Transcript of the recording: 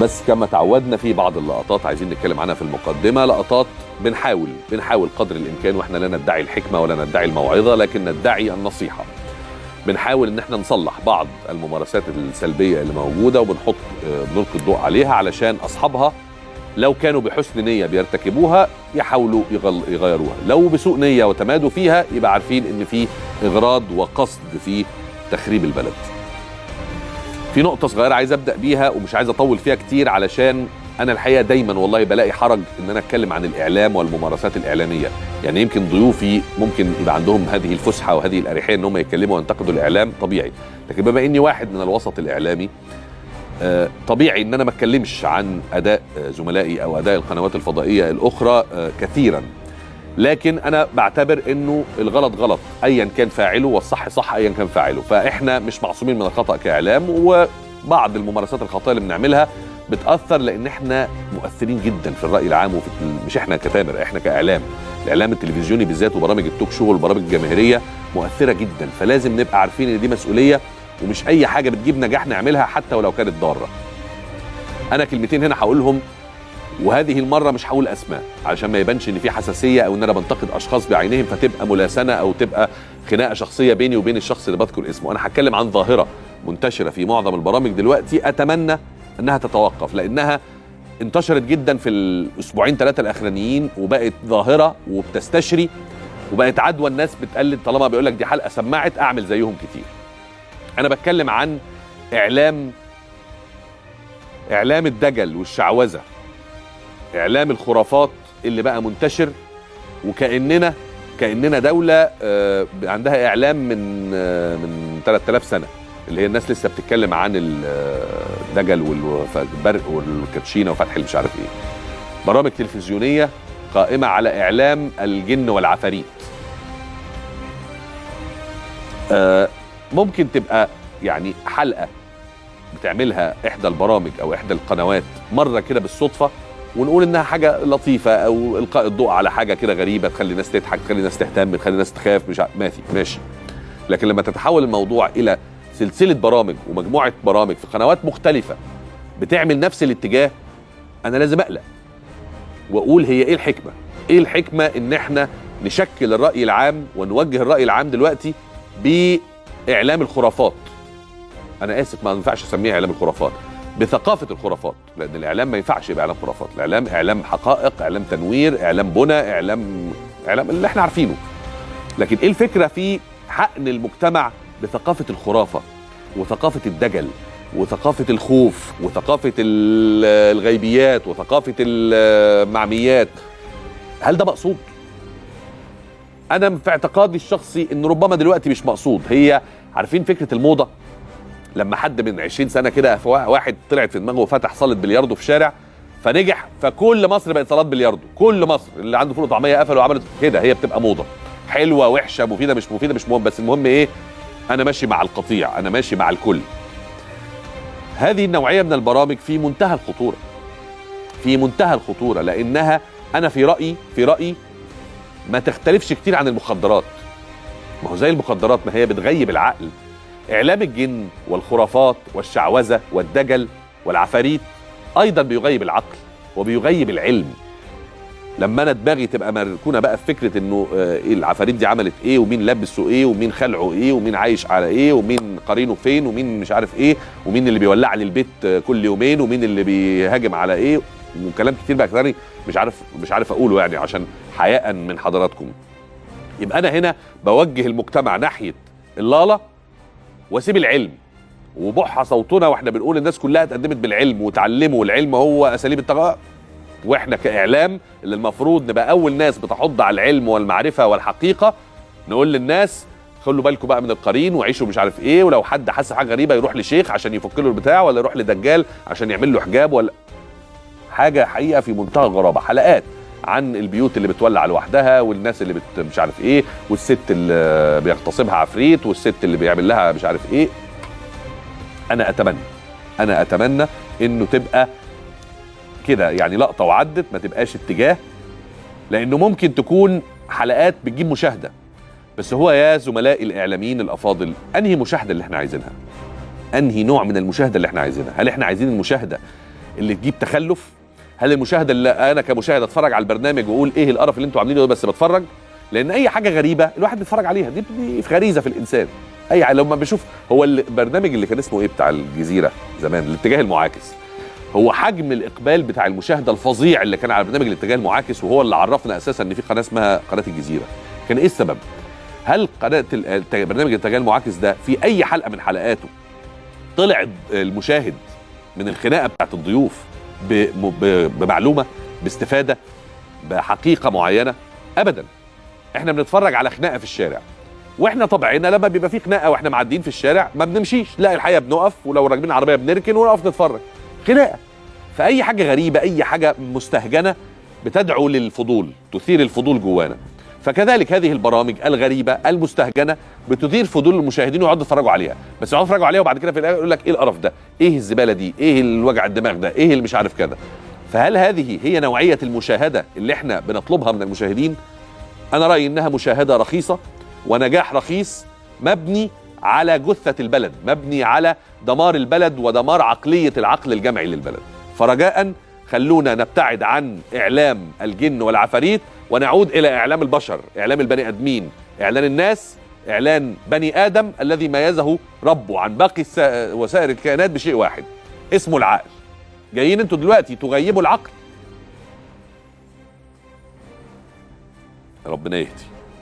بس كما تعودنا في بعض اللقطات عايزين نتكلم عنها في المقدمة، لقطات بنحاول قدر الإمكان، وإحنا لا ندعي الحكمة ولا ندعي الموعظة، لكن ندعي النصيحة. بنحاول إن إحنا نصلح بعض الممارسات السلبية اللي موجودة، بنلقي الضوء عليها علشان أصحابها لو كانوا بحسن نية بيرتكبوها يحاولوا يغيروها، لو بسوء نية وتمادوا فيها يبقى عارفين إن في إغراض وقصد في تخريب البلد. في نقطة صغيرة عايز أبدأ بيها ومش عايز أطول فيها كتير، علشان أنا الحقيقة دايما والله بلاقي حرج إن أنا أتكلم عن الإعلام والممارسات الإعلامية. يعني يمكن ضيوفي ممكن يبقى عندهم هذه الفسحة وهذه الأريحية إن هم يتكلموا وينتقدوا الإعلام، طبيعي. لكن بما إني واحد من الوسط الإعلامي، طبيعي إن أنا ما أتكلمش عن أداء زملائي أو أداء القنوات الفضائية الأخرى كثيرا. لكن أنا بعتبر إنه الغلط غلط أيا كان فاعله، والصح صح أيا كان فاعله. فإحنا مش معصومين من الخطأ كإعلام، وبعض الممارسات الخاطئة اللي بنعملها بتأثر، لأن إحنا مؤثرين جدا في الرأي العام، مش إحنا كتامر، إحنا كإعلام. الإعلام التلفزيوني بالذات وبرامج التوك شو والبرامج الجماهيرية مؤثرة جدا، فلازم نبقى عارفين إن دي مسؤولية، ومش أي حاجة بتجيب نجاح نعملها حتى ولو كانت ضارة. أنا كلمتين هنا هقولهم، وهذه المرة مش هقول أسماء علشان ما يبانش إن في حساسية أو إن أنا بنتقد أشخاص بعينهم فتبقى ملاسنة أو تبقى خناقة شخصية بيني وبين الشخص اللي بذكر اسمه. أنا هتكلم عن ظاهرة منتشرة في معظم البرامج دلوقتي، أتمنى أنها تتوقف، لأنها انتشرت جدا في الأسبوعين 3 الأخرانيين، وبقت ظاهرة وبتستشري وبقت عدوى. الناس بتقلد، طالما بيقول لك دي حلقة سمعت أعمل زيهم كتير. أنا بتكلم عن إعلام الدجل والشعوذة، إعلام الخرافات اللي بقى منتشر، وكأننا دولة عندها إعلام من 3000 سنة، اللي هي الناس لسه بتتكلم عن الدجل والبرق والكابتشينة وفتح مش عارف إيه. برامج تلفزيونية قائمة على إعلام الجن والعفاريت. ممكن تبقى يعني حلقة بتعملها إحدى البرامج أو إحدى القنوات مرة كده بالصدفة، ونقول انها حاجه لطيفه، او القاء الضوء على حاجه كده غريبه تخلي الناس تضحك، تخلي الناس تهتم، تخلي الناس تخاف، مش ماشي. لكن لما تتحول الموضوع الى سلسله برامج ومجموعه برامج في قنوات مختلفه بتعمل نفس الاتجاه، انا لازم اقلق واقول هي ايه الحكمه؟ ايه الحكمه ان احنا نشكل الراي العام ونوجه الراي العام دلوقتي باعلام الخرافات؟ انا اسف، ما ينفعش اسميها اعلام الخرافات، بثقافة الخرافات، لأن الإعلام ما ينفعش يبقى إعلام خرافات. الإعلام إعلام حقائق، إعلام تنوير، إعلام بنى، إعلام اللي إحنا عارفينه. لكن إيه الفكرة في حقن المجتمع بثقافة الخرافة وثقافة الدجل وثقافة الخوف وثقافة الغيبيات وثقافة المعميات؟ هل ده مقصود؟ أنا في اعتقادي الشخصي إن ربما دلوقتي مش مقصود. هي عارفين فكرة الموضة؟ لما حد من 20 سنة كده واحد طلعت في دماغه وفتح صالة بلياردو في شارع فنجح، فكل مصر بقت صالات بلياردو، كل مصر اللي عنده فول وطعمية قفل وعملت كده. هي بتبقى موضة، حلوة وحشة، مفيدة مش مفيدة مش مهم، بس المهم ايه؟ انا ماشي مع القطيع، انا ماشي مع الكل. هذه النوعية من البرامج في منتهى الخطورة، في منتهى الخطورة، لانها انا في رأيي ما تختلفش كتير عن المخدرات. ما هو زي المخدرات، ما هي بتغيب العقل. إعلام الجن والخرافات والشعوذة والدجل والعفاريت أيضا بيغيب العقل وبيغيب العلم. لما أنا دماغي تبقى مركونة بقى في فكرة إنه العفاريت دي عملت إيه، ومين لبسه إيه، ومين خلعه إيه، ومين عايش على إيه، ومين قرينه فين، ومين مش عارف إيه، ومين اللي بيولع لي البيت كل يومين، ومين اللي بيهاجم على إيه، وكلام كتير بقى كتير مش عارف أقوله يعني عشان حياء من حضراتكم. يبقى أنا هنا بوجه المجتمع ناحية اللالة واسيب العلم، وبحى صوتنا واحنا بنقول الناس كلها اتقدمت بالعلم وتعلموا، والعلم هو اساليب التغير. واحنا كاعلام اللي المفروض نبقى اول ناس بتحض على العلم والمعرفه والحقيقه، نقول للناس خلوا بالكم بقى من القرين وعيشوا مش عارف ايه، ولو حد حس حاجه غريبه يروح لشيخ عشان يفك له البتاع، ولا يروح لدجال عشان يعمل له حجاب، ولا حاجه حقيقه في منتهى الغرابه. حلقات عن البيوت اللي بتولع لوحدها، والناس اللي مش عارف ايه، والست اللي بيغتصبها عفريت، والست اللي بيعمل لها مش عارف ايه. انا اتمنى انه تبقى كده يعني لقطه وعدت، ما تبقاش اتجاه، لانه ممكن تكون حلقات بتجيب مشاهده، بس هو يا زملائي الاعلاميين الافاضل، انهي مشاهده اللي احنا عايزينها؟ انهي نوع من المشاهده اللي احنا عايزينها؟ هل احنا عايزين المشاهده اللي تجيب تخلف؟ هل المشاهده اللي انا كمشاهد اتفرج على البرنامج واقول ايه القرف اللي انتوا عاملينه ده بس بتفرج؟ لان اي حاجه غريبه الواحد بيتفرج عليها، دي غريزه في الانسان. لما بشوف هو البرنامج اللي كان اسمه ايه بتاع الجزيره زمان، الاتجاه المعاكس، هو حجم الاقبال بتاع المشاهده الفظيع اللي كان على برنامج الاتجاه المعاكس، وهو اللي عرفنا اساسا ان في قناه اسمها قناه الجزيره. كان ايه السبب؟ هل قناه برنامج الاتجاه المعاكس ده في اي حلقه من حلقاته طلع المشاهد من الخناقه بتاعت الضيوف بمعلومه، باستفاده، بحقيقه معينه؟ ابدا. احنا بنتفرج على خناقه في الشارع، واحنا طبعنا لما بيبقى في خناقه واحنا معديين في الشارع ما بنمشيش، لا الحقيقه بنقف، ولو راكبين عربيه بنركن ونقف نتفرج. خناقه، فاي حاجه غريبه، اي حاجه مستهجنه بتدعو للفضول، تثير الفضول جوانا. فكذلك هذه البرامج الغريبه المستهجنه بتثير فضول المشاهدين ويقعدوا يتفرجوا عليها، بس يقعدوا يتفرجوا عليها وبعد كده في الاخر يقول لك ايه القرف ده؟ ايه الزباله دي؟ ايه الوجع الدماغ ده؟ ايه اللي مش عارف كذا؟ فهل هذه هي نوعيه المشاهده اللي احنا بنطلبها من المشاهدين؟ انا رايي انها مشاهده رخيصه ونجاح رخيص مبني على جثه البلد، مبني على دمار البلد ودمار عقليه العقل الجمعي للبلد. فرجاء خلونا نبتعد عن اعلام الجن والعفاريت ونعود الى اعلام البشر، اعلام البني ادمين، اعلان الناس، اعلان بني ادم الذي ميزه ربه عن باقي وسائر الكائنات بشيء واحد اسمه العقل. جايين انتوا دلوقتي تغيبوا العقل. ربنا يهدي.